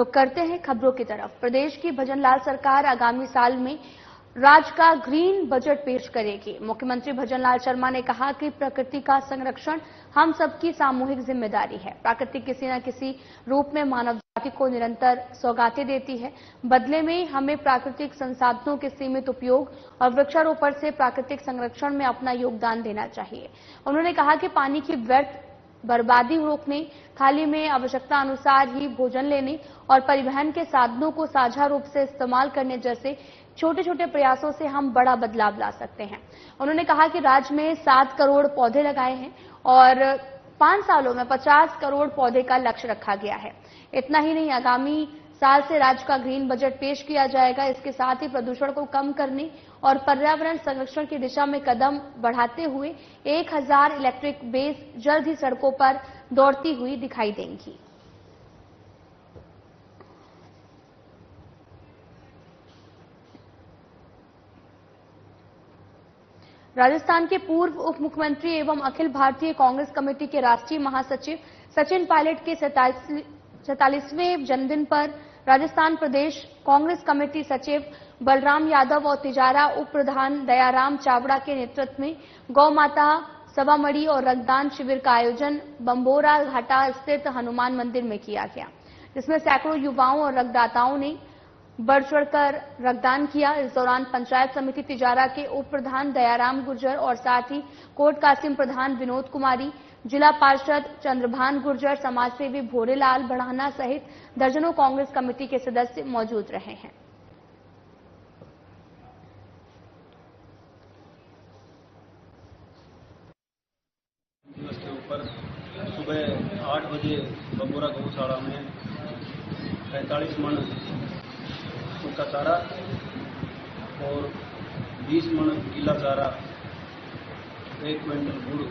रुक करते हैं खबरों की तरफ। प्रदेश की भजनलाल सरकार आगामी साल में राज्य का ग्रीन बजट पेश करेगी। मुख्यमंत्री भजनलाल शर्मा ने कहा कि प्रकृति का संरक्षण हम सबकी सामूहिक जिम्मेदारी है। प्रकृति किसी न किसी रूप में मानव जाति को निरंतर सौगातें देती है। बदले में हमें प्राकृतिक संसाधनों के सीमित उपयोग और वृक्षारोपण से प्राकृतिक संरक्षण में अपना योगदान देना चाहिए। उन्होंने कहा कि पानी की व्यर्थ बर्बादी रोकने, थाली में आवश्यकता अनुसार ही भोजन लेने और परिवहन के साधनों को साझा रूप से इस्तेमाल करने जैसे छोटे छोटे प्रयासों से हम बड़ा बदलाव ला सकते हैं। उन्होंने कहा कि राज्य में 7 करोड़ पौधे लगाए हैं और 5 सालों में 50 करोड़ पौधे का लक्ष्य रखा गया है। इतना ही नहीं, आगामी साल से राज्य का ग्रीन बजट पेश किया जाएगा। इसके साथ ही प्रदूषण को कम करने और पर्यावरण संरक्षण की दिशा में कदम बढ़ाते हुए 1000 इलेक्ट्रिक बेस जल्द ही सड़कों पर दौड़ती हुई दिखाई देंगी। राजस्थान के पूर्व उप मुख्यमंत्री एवं अखिल भारतीय कांग्रेस कमेटी के राष्ट्रीय महासचिव सचिन पायलट के 47वें जन्मदिन पर राजस्थान प्रदेश कांग्रेस कमेटी सचिव बलराम यादव और तिजारा उप प्रधान दयाराम चावड़ा के नेतृत्व में गौ माता सभामणि और रक्तदान शिविर का आयोजन बंबोरा घाटा स्थित हनुमान मंदिर में किया गया, जिसमें सैकड़ों युवाओं और रक्तदाताओं ने बढ़ चढ़कर रक्तदान किया। इस दौरान पंचायत समिति तिजारा के उप प्रधान दयाराम गुर्जर और साथ ही कोट कासिम प्रधान विनोद कुमारी, जिला पार्षद चंद्रभान गुर्जर, समाजसेवी भोरेलाल बढ़ाना सहित दर्जनों कांग्रेस कमेटी के सदस्य मौजूद रहे हैं। दिवस के ऊपर सुबह 8 बजे बंबोरा गौशाला में 45 मन सूखा चारा और 20 मन गीला चारा, 1 क्विंटल गुड़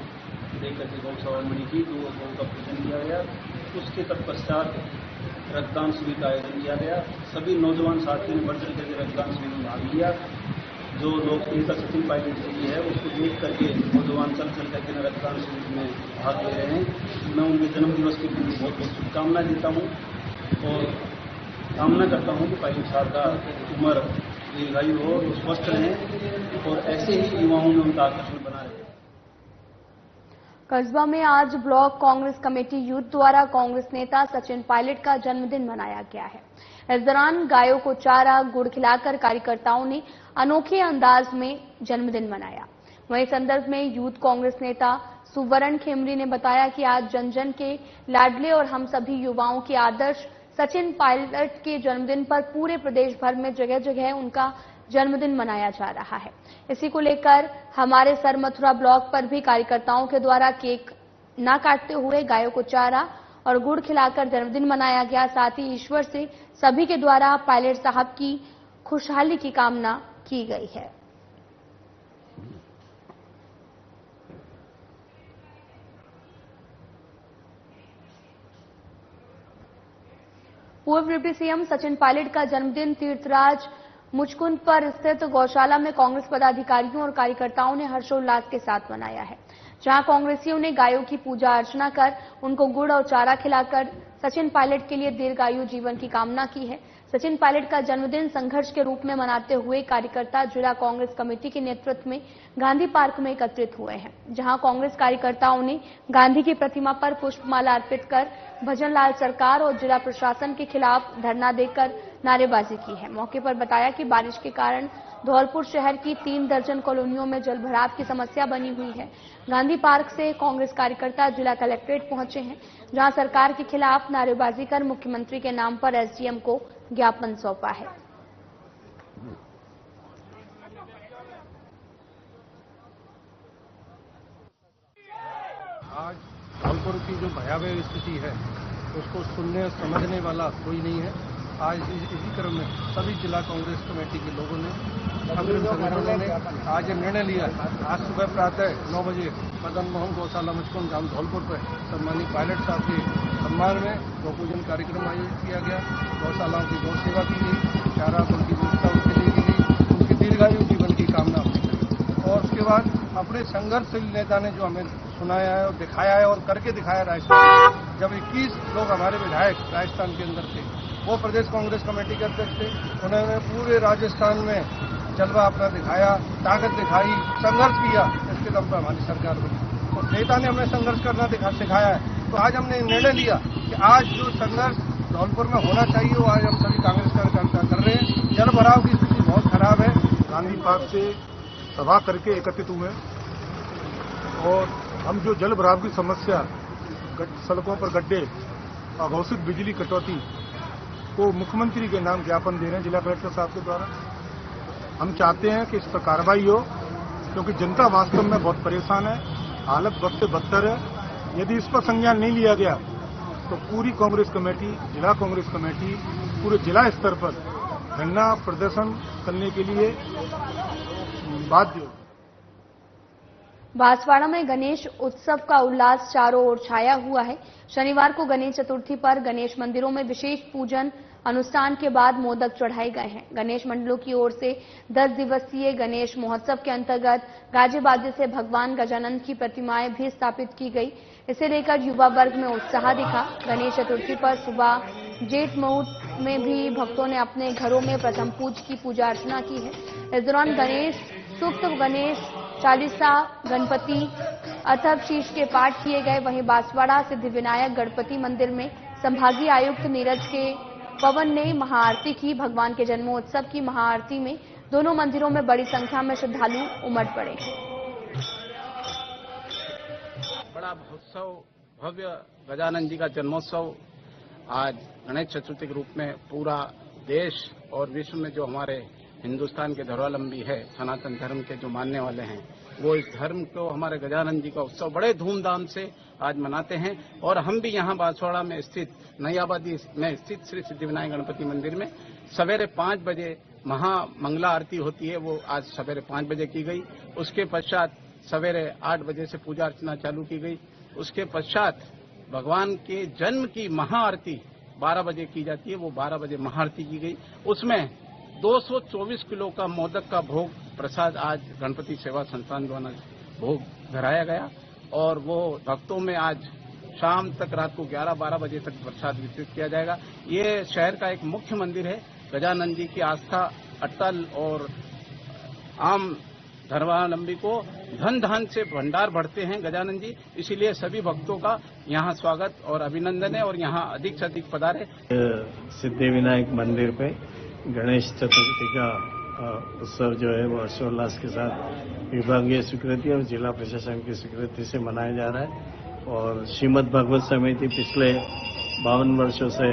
देकर के गौशाला मणि की गौ का पूजन किया गया। उसके तत्पश्चात रक्तदान शिविर का आयोजन किया गया। सभी नौजवान साथियों ने बढ़ चढ़ करके रक्तदान शिविर में भाग लिया। जो लोग नेता सचिन पायलट जी है उसको देख करके नौजवान चल करके रक्तदान शिविर में भाग ले रहे हैं। मैं उनके जन्मदिवस की बहुत बहुत शुभकामनाएं देता हूं और कामना करता हूं कि पायलट साहब का उम्र दीर्घायु हो, स्वस्थ रहें और ऐसे ही युवाओं में उनका आकर्षण बना रहे। कस्बा में आज ब्लॉक कांग्रेस कमेटी यूथ द्वारा कांग्रेस नेता सचिन पायलट का जन्मदिन मनाया गया है। इस दौरान गायों को चारा गुड़ खिलाकर कार्यकर्ताओं ने अनोखे अंदाज में जन्मदिन मनाया। वहीं संदर्भ में यूथ कांग्रेस नेता सुवर्ण खेमरी ने बताया कि आज जन जन के लाडले और हम सभी युवाओं के आदर्श सचिन पायलट के जन्मदिन पर पूरे प्रदेश भर में जगह जगह उनका जन्मदिन मनाया जा रहा है। इसी को लेकर हमारे सरमथुरा ब्लॉक पर भी कार्यकर्ताओं के द्वारा केक न काटते हुए गायों को चारा और गुड़ खिलाकर जन्मदिन मनाया गया। साथ ही ईश्वर से सभी के द्वारा पायलट साहब की खुशहाली की कामना की गई है। पूर्व डिप्टी सीएम सचिन पायलट का जन्मदिन तीर्थराज मुचकुंद पर स्थित गौशाला में कांग्रेस पदाधिकारियों और कार्यकर्ताओं ने हर्षोल्लास के साथ मनाया है, जहां कांग्रेसियों ने गायों की पूजा अर्चना कर उनको गुड़ और चारा खिलाकर सचिन पायलट के लिए दीर्घायु जीवन की कामना की है। सचिन पायलट का जन्मदिन संघर्ष के रूप में मनाते हुए कार्यकर्ता जिला कांग्रेस कमेटी के नेतृत्व में गांधी पार्क में एकत्रित हुए हैं, जहां कांग्रेस कार्यकर्ताओं ने गांधी की प्रतिमा पर पुष्पमाला अर्पित कर भजनलाल सरकार और जिला प्रशासन के खिलाफ धरना देकर नारेबाजी की है। मौके पर बताया कि बारिश के कारण धौलपुर शहर की 3 दर्जन कॉलोनियों में जलभराव की समस्या बनी हुई है। गांधी पार्क से कांग्रेस कार्यकर्ता जिला कलेक्ट्रेट पहुंचे हैं, जहां सरकार के खिलाफ नारेबाजी कर मुख्यमंत्री के नाम पर एसडीएम को ज्ञापन सौंपा है। आज धौलपुर की जो भयावह स्थिति है उसको सुनने समझने वाला कोई नहीं है। आज इसी क्रम में सभी जिला कांग्रेस कमेटी के लोगों ने, अग्रणी संगठनों ने आज निर्णय लिया। आज सुबह प्रातः 9 बजे मदन मोहन गौशाला मुचकुंद गांव धौलपुर पर सम्मानित पायलट साहब के सम्मान में गौ पूजन कार्यक्रम आयोजित किया गया। गौशालाओं की गौ सेवा की गई, चारा उनकी व्यवस्था उसके लिए की गई, उनकी दीर्घायु जीवन की कामना हमने की। और उसके बाद अपने संघर्षशील नेता ने जो हमें सुनाया है और दिखाया है और करके दिखाया राजस्थान, जब 21 लोग हमारे विधायक राजस्थान के अंदर थे वो प्रदेश कांग्रेस कमेटी के अध्यक्ष थे। उन्होंने पूरे राजस्थान में जलवा अपना दिखाया, ताकत दिखाई, संघर्ष किया, इसके दम पर हमारी सरकार बनी। तो नेता ने हमें संघर्ष करना सिखाया है। तो आज हमने निर्णय लिया कि आज जो संघर्ष धौलपुर में होना चाहिए वो आज हम सभी कांग्रेस कार्यकर्ता कर रहे हैं। जल भराव की स्थिति बहुत खराब है। गांधी पार्क से सभा करके एकत्रित हुए और हम जो जल भराव की समस्या, सड़कों पर गड्ढे, अघोषित बिजली कटौती को मुख्यमंत्री के नाम ज्ञापन दे रहे हैं जिला कलेक्टर साहब के द्वारा। हम चाहते हैं कि इस पर कार्रवाई हो, क्योंकि जनता वास्तव में बहुत परेशान है, हालत वक्त से बदतर है। यदि इस पर संज्ञान नहीं लिया गया तो पूरी कांग्रेस कमेटी, जिला कांग्रेस कमेटी पूरे जिला स्तर पर धरना प्रदर्शन करने के लिए बाध्य होगी। बांसवाड़ा में गणेश उत्सव का उल्लास चारों ओर छाया हुआ है। शनिवार को गणेश चतुर्थी पर गणेश मंदिरों में विशेष पूजन अनुष्ठान के बाद मोदक चढ़ाए गए हैं। गणेश मंडलों की ओर से 10 दिवसीय गणेश महोत्सव के अंतर्गत गाजे बाजे से भगवान गजानन की प्रतिमाएं भी स्थापित की गई। इसे लेकर युवा वर्ग में उत्साह दिखा। गणेश चतुर्थी पर सुबह जेठ मुहूर्त में भी भक्तों ने अपने घरों में प्रथम पूज की पूजा अर्चना की है। इस दौरान गणेश सूक्त, गणेश चालीसा, गणपति अथर्व शीर्ष के पाठ किए गए। वहीं बांसवाड़ा सिद्धिविनायक गणपति मंदिर में संभागीय आयुक्त नीरज के पवन ने महाआरती की। भगवान के जन्मोत्सव की महाआरती में दोनों मंदिरों में बड़ी संख्या में श्रद्धालु उमड़ पड़े। बड़ा महोत्सव, भव्य गजानन जी का जन्मोत्सव आज गणेश चतुर्थी के रूप में पूरा देश और विश्व में जो हमारे हिंदुस्तान के धर्मावलंबी है, सनातन धर्म के जो मानने वाले हैं, वो इस धर्म को, हमारे गजानन जी का उत्सव बड़े धूमधाम से आज मनाते हैं। और हम भी यहाँ बांसवाड़ा में स्थित नई आबादी में स्थित श्री सिद्धिविनायक गणपति मंदिर में सवेरे 5 बजे महामंगला आरती होती है, वो आज सवेरे 5 बजे की गई। उसके पश्चात सवेरे 8 बजे से पूजा अर्चना चालू की गई। उसके पश्चात भगवान के जन्म की महाआरती 12 बजे की जाती है, वो 12 बजे महाआरती की गई। उसमें 224 किलो का मोदक का भोग प्रसाद आज गणपति सेवा संस्थान द्वारा भोग धराया गया और वो भक्तों में आज शाम तक, रात को 11-12 बजे तक प्रसाद वितरित किया जाएगा। ये शहर का एक मुख्य मंदिर है। गजानन जी की आस्था अटल और आम धर्मावलंबी को धन धान से भंडार बढ़ते हैं गजानन जी, इसीलिए सभी भक्तों का यहाँ स्वागत और अभिनंदन है और यहाँ अधिक से अधिक पधारे। सिद्धिविनायक मंदिर पे गणेश चतुर्थी का उत्सव जो है वो हर्षोल्लास के साथ विभागीय स्वीकृति और जिला प्रशासन की स्वीकृति से मनाया जा रहा है। और श्रीमद् भागवत समिति पिछले 52 वर्षों से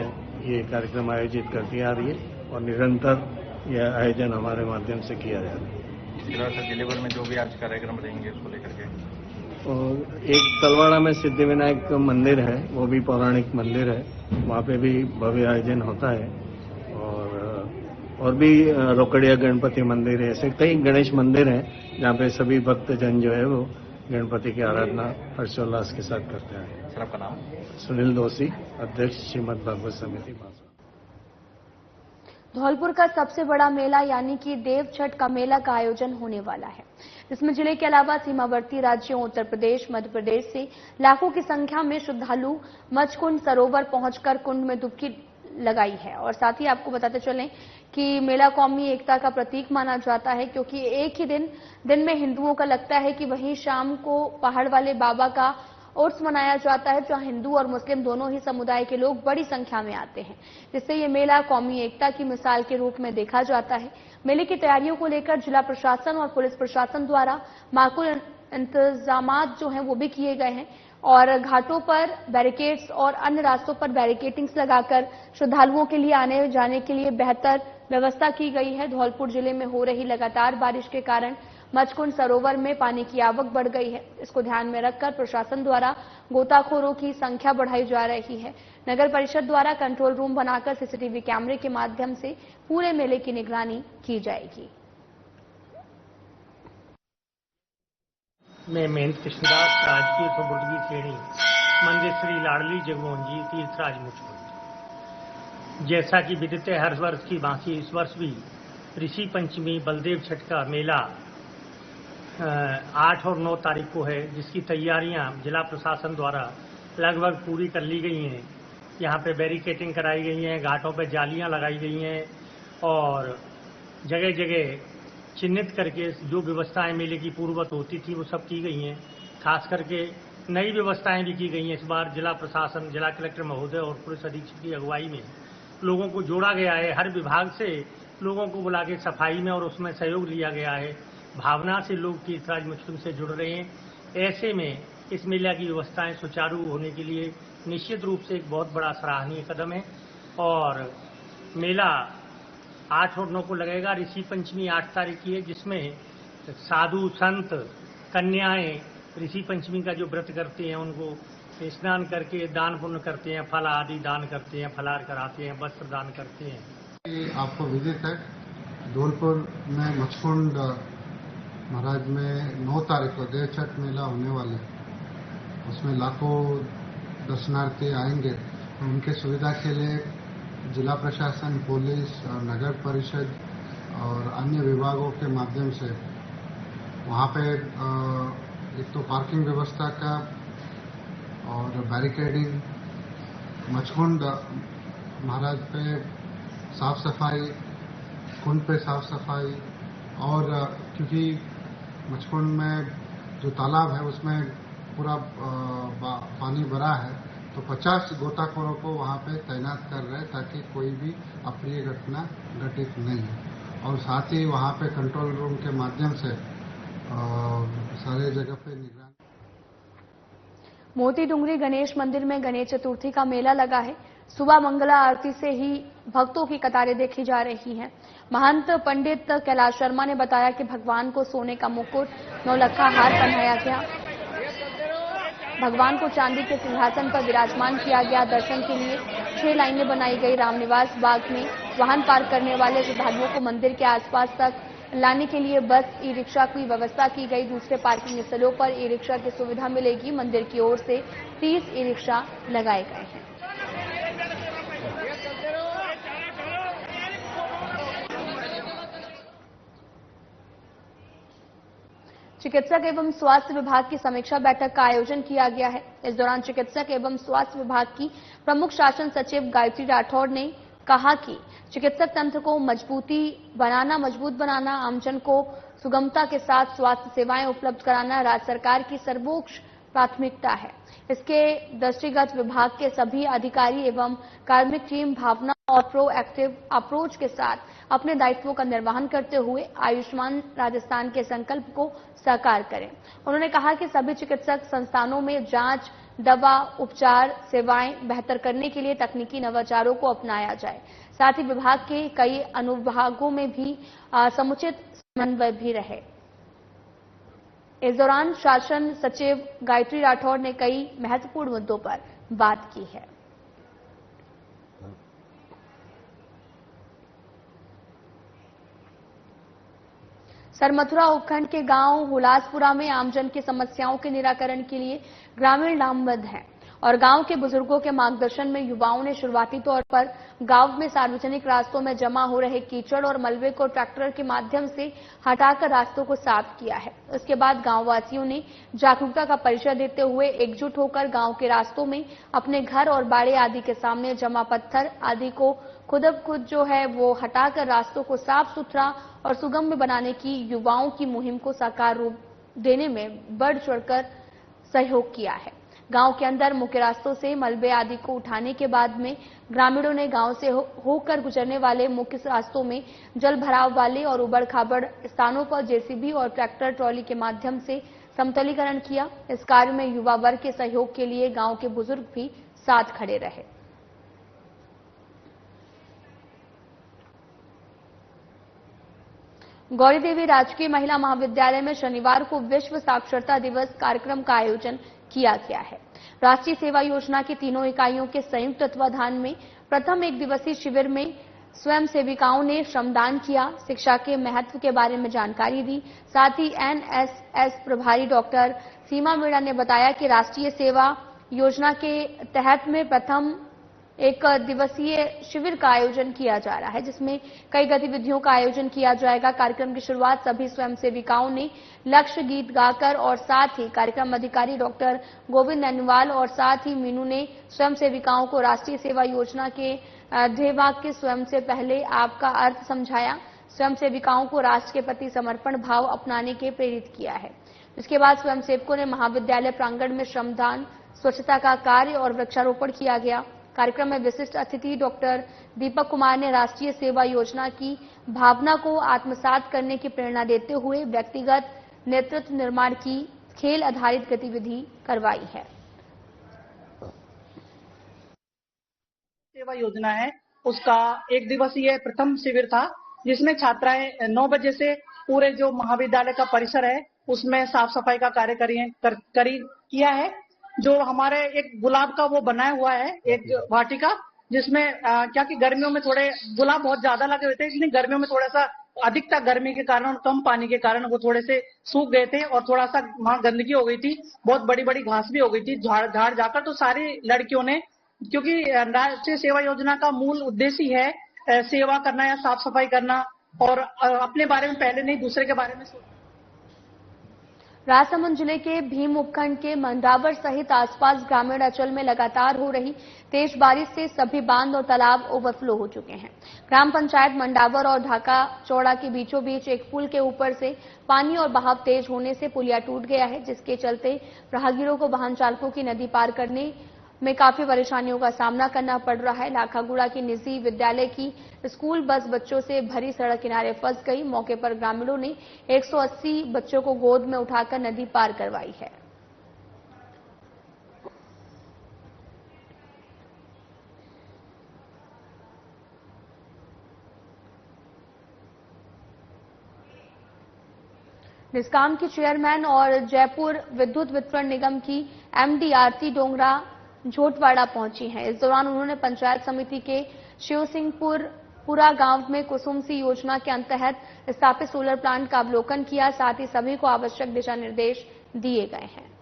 ये कार्यक्रम आयोजित करती आ रही है और निरंतर यह आयोजन हमारे माध्यम से किया जा रहा है। जिले भर में जो भी आज कार्यक्रम रहेंगे उसको लेकर के, और एक तलवाड़ा में सिद्धिविनायक मंदिर है, वो भी पौराणिक मंदिर है, वहाँ पे भी भव्य आयोजन होता है। और भी रोकड़िया गणपति मंदिर है, ऐसे कई गणेश मंदिर हैं जहाँ पे सभी भक्तजन जो है वो गणपति की आराधना हर्षोल्लास के साथ करते हैं। सर आपका नाम? सुनील दोषी, अध्यक्ष श्रीमद् भागवत समिति बांसवाड़ा। धौलपुर का सबसे बड़ा मेला यानी कि देव छठ का मेला का आयोजन होने वाला है, जिसमें जिले के अलावा सीमावर्ती राज्यों उत्तर प्रदेश, मध्य प्रदेश से लाखों की संख्या में श्रद्धालु मचकुंड सरोवर पहुंचकर कुंड में डुबकी लगाई है। और साथ ही आपको बताते चलें कि मेला कौमी एकता का प्रतीक माना जाता है, क्योंकि एक ही दिन में हिंदुओं का लगता है कि वहीं शाम को पहाड़ वाले बाबा का उर्स मनाया जाता है, जहां हिंदू और मुस्लिम दोनों ही समुदाय के लोग बड़ी संख्या में आते हैं, जिससे ये मेला कौमी एकता की मिसाल के रूप में देखा जाता है। मेले की तैयारियों को लेकर जिला प्रशासन और पुलिस प्रशासन द्वारा माकूल इंतजामात जो हैं वो भी किए गए हैं और घाटों पर बैरिकेड्स और अन्य रास्तों पर बैरिकेडिंग्स लगाकर श्रद्धालुओं के लिए आने जाने के लिए बेहतर व्यवस्था की गई है। धौलपुर जिले में हो रही लगातार बारिश के कारण मचकुंड सरोवर में पानी की आवक बढ़ गई है। इसको ध्यान में रखकर प्रशासन द्वारा गोताखोरों की संख्या बढ़ाई जा रही है। नगर परिषद द्वारा कंट्रोल रूम बनाकर सीसीटीवी कैमरे के माध्यम से पूरे मेले की निगरानी की जाएगी। मैं महेंद्र कृष्णदास, राजकीय सुपुर्दगी श्रेणी, मंदिर श्री लाडली जगमोहन जी तीर्थराज मुचकुंद। जैसा कि विदित है, हर वर्ष की भांति इस वर्ष भी ऋषि पंचमी बलदेव छठ का मेला 8 और 9 तारीख को है, जिसकी तैयारियां जिला प्रशासन द्वारा लगभग पूरी कर ली गई हैं। यहाँ पे बैरिकेटिंग कराई गई है, घाटों पे जालियां लगाई गई हैं और जगह जगह चिन्हित करके जो व्यवस्थाएं मेले की पूर्ववत होती थी वो सब की गई हैं। खास करके नई व्यवस्थाएं भी की गई हैं। इस बार जिला प्रशासन, जिला कलेक्टर महोदय और पुलिस अधीक्षक की अगुवाई में लोगों को जोड़ा गया है। हर विभाग से लोगों को बुला के सफाई में और उसमें सहयोग लिया गया है। भावना से लोग तीर्थराज मुचकुंद से जुड़ रहे हैं। ऐसे में इस मेला की व्यवस्थाएं सुचारू होने के लिए निश्चित रूप से एक बहुत बड़ा सराहनीय कदम है। और मेला 8 और 9 को लगेगा। ऋषि पंचमी 8 तारीख की है, जिसमें साधु संत कन्याएं ऋषि पंचमी का जो व्रत करते हैं उनको स्नान करके दान पुण्य करते हैं, फल आदि दान करते हैं, फलाहार कराते हैं, वस्त्र दान करते हैं। आपको विदित है, धौलपुर में मचकुंड महाराज में 9 तारीख को देव छठ मेला होने वाले, उसमें लाखों दर्शनार्थी आएंगे। तो उनके सुविधा के लिए जिला प्रशासन, पुलिस, नगर परिषद और अन्य विभागों के माध्यम से वहाँ पे एक तो पार्किंग व्यवस्था का और बैरिकेडिंग, मचकुंड महाराज पे साफ सफाई, कुंड पे साफ सफाई, और क्योंकि मचकुंड में जो तालाब है उसमें पूरा पानी भरा है, तो 50 गोताखोरों को वहाँ पे तैनात कर रहे हैं ताकि कोई भी अप्रिय घटना घटित नहीं हो। और साथ ही वहाँ पे कंट्रोल रूम के माध्यम से सारे जगह पे निगरानी। मोती डूंगरी गणेश मंदिर में गणेश चतुर्थी का मेला लगा है। सुबह मंगला आरती से ही भक्तों की कतारें देखी जा रही हैं। महंत पंडित कैलाश शर्मा ने बताया कि भगवान को सोने का मुकुट, नौलखा हार पहनाया गया। भगवान को चांदी के सिंहासन पर विराजमान किया गया। दर्शन के लिए 6 लाइनें बनाई गई। रामनिवास बाग में वाहन पार्क करने वाले श्रद्धालुओं को मंदिर के आसपास तक लाने के लिए बस, ई रिक्शा की व्यवस्था की गई। दूसरे पार्किंग स्थलों पर ई रिक्शा की सुविधा मिलेगी। मंदिर की ओर से 30 ई रिक्शा लगाए गए हैं। चिकित्सक एवं स्वास्थ्य विभाग की समीक्षा बैठक का आयोजन किया गया है। इस दौरान चिकित्सक एवं स्वास्थ्य विभाग की प्रमुख शासन सचिव गायत्री राठौड़ ने कहा कि चिकित्सक तंत्र को मजबूत बनाना, आमजन को सुगमता के साथ स्वास्थ्य सेवाएं उपलब्ध कराना राज्य सरकार की सर्वोच्च प्राथमिकता है। इसके दृष्टिगत विभाग के सभी अधिकारी एवं कार्मिक टीम भावना और प्रोएक्टिव अप्रोच के साथ अपने दायित्वों का निर्वहन करते हुए आयुष्मान राजस्थान के संकल्प को साकार करें। उन्होंने कहा कि सभी चिकित्सक संस्थानों में जांच, दवा, उपचार सेवाएं बेहतर करने के लिए तकनीकी नवाचारों को अपनाया जाए। साथ ही विभाग के कई अनुविभागों में भी समुचित समन्वय भी रहे। इस दौरान शासन सचिव गायत्री राठौड़ ने कई महत्वपूर्ण मुद्दों पर बात की है। सरमथुरा उपखंड के गांव हुलासपुरा में आमजन की समस्याओं के निराकरण के लिए ग्रामीण लामबंद हैं और गांव के बुजुर्गों के मार्गदर्शन में युवाओं ने शुरुआती तौर पर गांव में सार्वजनिक रास्तों में जमा हो रहे कीचड़ और मलबे को ट्रैक्टर के माध्यम से हटाकर रास्तों को साफ किया है। उसके बाद गांववासियों ने जागरूकता का परिचय देते हुए एकजुट होकर गांव के रास्तों में अपने घर और बाड़े आदि के सामने जमा पत्थर आदि को खुद जो है वो हटाकर रास्तों को साफ सुथरा और सुगम्य बनाने की युवाओं की मुहिम को साकार रूप देने में बढ़ चढ़कर सहयोग किया है। गांव के अंदर मुख्य रास्तों से मलबे आदि को उठाने के बाद में ग्रामीणों ने गांव से होकर गुजरने वाले मुख्य रास्तों में जल भराव वाले और उबड़ खाबड़ स्थानों पर जेसीबी और ट्रैक्टर ट्रॉली के माध्यम से समतलीकरण किया। इस कार्य में युवा वर्ग के सहयोग के लिए गांव के बुजुर्ग भी साथ खड़े रहे। गौरी देवी राजकीय महिला महाविद्यालय में शनिवार को विश्व साक्षरता दिवस कार्यक्रम का आयोजन किया गया है। राष्ट्रीय सेवा योजना की तीनों इकाइयों के संयुक्त तत्वाधान में प्रथम 1 दिवसीय शिविर में स्वयं सेविकाओं ने श्रमदान किया, शिक्षा के महत्व के बारे में जानकारी दी। साथ ही एनएसएस प्रभारी डॉक्टर सीमा मीणा ने बताया कि राष्ट्रीय सेवा योजना के तहत में प्रथम एक दिवसीय शिविर का आयोजन किया जा रहा है, जिसमें कई गतिविधियों का आयोजन किया जाएगा। कार्यक्रम की शुरुआत सभी स्वयंसेविकाओं ने लक्ष्य गीत गाकर और साथ ही कार्यक्रम अधिकारी डॉक्टर गोविंद नैनवाल और साथ ही मीनू ने स्वयंसेविकाओं को राष्ट्रीय सेवा योजना के ध्येय वाक्य स्वयं से पहले आपका अर्थ समझाया। स्वयंसेविकाओं को राष्ट्र के प्रति समर्पण भाव अपनाने के प्रेरित किया है। इसके बाद स्वयंसेवकों ने महाविद्यालय प्रांगण में श्रमदान, स्वच्छता का कार्य और वृक्षारोपण किया गया। कार्यक्रम में विशिष्ट अतिथि डॉक्टर दीपक कुमार ने राष्ट्रीय सेवा योजना की भावना को आत्मसात करने की प्रेरणा देते हुए व्यक्तिगत नेतृत्व निर्माण की खेल आधारित गतिविधि करवाई है। सेवा योजना है, उसका एक दिवसीय प्रथम शिविर था, जिसमें छात्राएं 9 बजे से पूरे जो महाविद्यालय का परिसर है उसमें साफ सफाई का कार्य किया है। जो हमारे एक गुलाब का वो बनाया हुआ है, एक वाटिका, जिसमें क्या कि गर्मियों में थोड़े गुलाब बहुत ज्यादा लगे हुए थे, इसलिए गर्मियों में थोड़ा सा अधिकता गर्मी के कारण और कम पानी के कारण वो थोड़े से सूख गए थे और थोड़ा सा वहां गंदगी हो गई थी, बहुत बड़ी बड़ी घास भी हो गई थी झाड़ जाकर। तो सारी लड़कियों ने, क्योंकि राष्ट्रीय सेवा योजना का मूल उद्देश्य ही है सेवा करना या साफ सफाई करना और अपने बारे में पहले नहीं दूसरे के बारे में सोचना। राजसमंद जिले के भीम उपखंड के मंडावर सहित आसपास ग्रामीण अंचल में लगातार हो रही तेज बारिश से सभी बांध और तालाब ओवरफ्लो हो चुके हैं। ग्राम पंचायत मंडावर और ढाका चौड़ा के बीचों बीच एक पुल के ऊपर से पानी और बहाव तेज होने से पुलिया टूट गया है, जिसके चलते राहगीरों को वाहन चालकों की नदी पार करने में काफी परेशानियों का सामना करना पड़ रहा है। लाखागुड़ा की निजी विद्यालय की स्कूल बस बच्चों से भरी सड़क किनारे फंस गई। मौके पर ग्रामीणों ने 180 बच्चों को गोद में उठाकर नदी पार करवाई है। डिस्कॉम की चेयरमैन और जयपुर विद्युत वितरण निगम की एमडी आरती डोंगरा झोटवाड़ा पहुंची हैं। इस दौरान उन्होंने पंचायत समिति के शिवसिंहपुरा गांव में कुसुम सी योजना के अंतर्गत स्थापित सोलर प्लांट का अवलोकन किया। साथ ही सभी को आवश्यक दिशा निर्देश दिए गए हैं।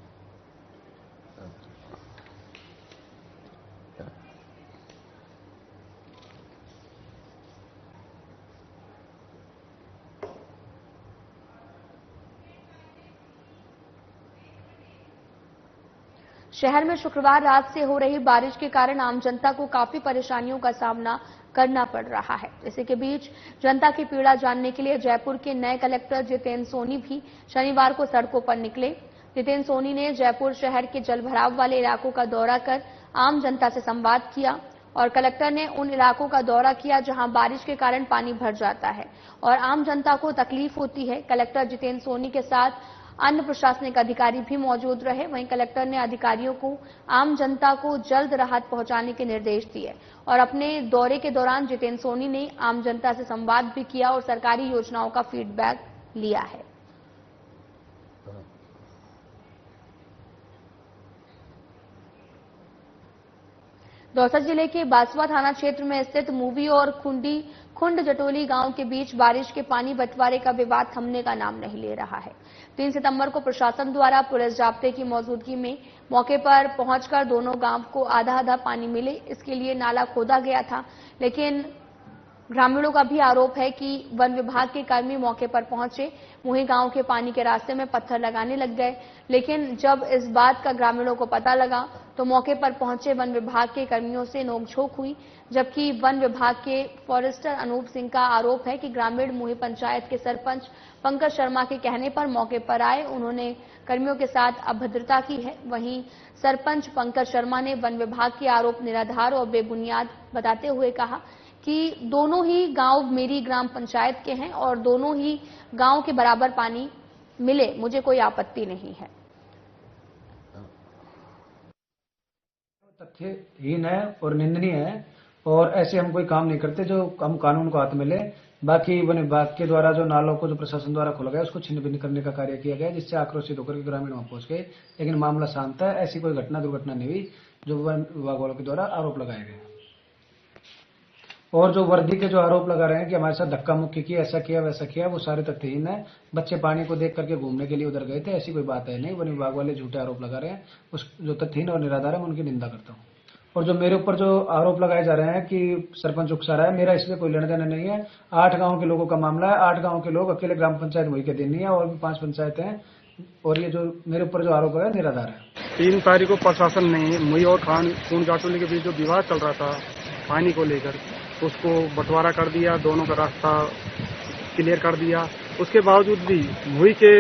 शहर में शुक्रवार रात से हो रही बारिश के कारण आम जनता को काफी परेशानियों का सामना करना पड़ रहा है। इसी के बीच जनता की पीड़ा जानने के लिए जयपुर के नए कलेक्टर जितेंद्र सोनी भी शनिवार को सड़कों पर निकले। जितेंद्र सोनी ने जयपुर शहर के जलभराव वाले इलाकों का दौरा कर आम जनता से संवाद किया और कलेक्टर ने उन इलाकों का दौरा किया जहां बारिश के कारण पानी भर जाता है और आम जनता को तकलीफ होती है। कलेक्टर जितेंद्र सोनी के साथ अन्य प्रशासनिक अधिकारी भी मौजूद रहे। वहीं कलेक्टर ने अधिकारियों को आम जनता को जल्द राहत पहुंचाने के निर्देश दिए और अपने दौरे के दौरान जितेंद्र सोनी ने आम जनता से संवाद भी किया और सरकारी योजनाओं का फीडबैक लिया है। दौसा जिले के बासवा थाना क्षेत्र में स्थित मूवी और खुंड जटोली गांव के बीच बारिश के पानी बंटवारे का विवाद थमने का नाम नहीं ले रहा है। 3 सितंबर को प्रशासन द्वारा पुलिस जाब्ते की मौजूदगी में मौके पर पहुंचकर दोनों गांव को आधा आधा पानी मिले, इसके लिए नाला खोदा गया था। लेकिन ग्रामीणों का भी आरोप है कि वन विभाग के कर्मी मौके पर पहुंचे, मुही गांव के पानी के रास्ते में पत्थर लगाने लग गए। लेकिन जब इस बात का ग्रामीणों को पता लगा तो मौके पर पहुंचे वन विभाग के कर्मियों से नोकझोंक हुई, जबकि वन विभाग के फॉरेस्टर अनूप सिंह का आरोप है कि ग्रामीण मुही पंचायत के सरपंच पंकज शर्मा के कहने पर मौके पर आए, उन्होंने कर्मियों के साथ अभद्रता की है। वहीं सरपंच पंकज शर्मा ने वन विभाग के आरोप निराधार और बेबुनियाद बताते हुए कहा कि दोनों ही गांव मेरी ग्राम पंचायत के हैं और दोनों ही गांव के बराबर पानी मिले, मुझे कोई आपत्ति नहीं है। तथ्यहीन है और निंदनीय है और ऐसे हम कोई काम नहीं करते जो हम कानून को हाथ में ले। बाकी वन विभाग के द्वारा जो नालों को जो प्रशासन द्वारा खोला गया उसको छिन्न भिन्न करने का कार्य किया गया, जिससे आक्रोशित होकर के ग्रामीण वहां पहुंच गए। लेकिन मामला शांत है, ऐसी कोई घटना दुर्घटना नहीं हुई जो वन विभाग वालों के द्वारा आरोप लगाए गए। और जो वर्दी के जो आरोप लगा रहे हैं कि हमारे साथ धक्का मुक्की की, ऐसा किया वैसा किया, वो सारे तथ्यहीन है। बच्चे पानी को देख करके घूमने के लिए उधर गए थे, ऐसी कोई बात है नहीं। वन विभाग वाले झूठे आरोप लगा रहे हैं, उस जो तथ्यहीन और निराधार है मैं उनकी निंदा करता हूँ। और जो मेरे ऊपर जो आरोप लगाए जा रहे हैं कि सरपंच उकसा रहा है, मेरा इसमें कोई लेना देना नहीं है। 8 गांव के लोगों का मामला है। 8 गांव के लोग अकेले ग्राम पंचायत मुई के दिन नहीं है, और भी 5 पंचायतें हैं, और ये जो मेरे ऊपर जो आरोप है निराधार है। 3 तारीख को प्रशासन ने मुई और खून जाटोली के बीच जो विवाद चल रहा था पानी को लेकर, उसको बंटवारा कर दिया, दोनों का रास्ता क्लियर कर दिया। उसके बावजूद भी मुई के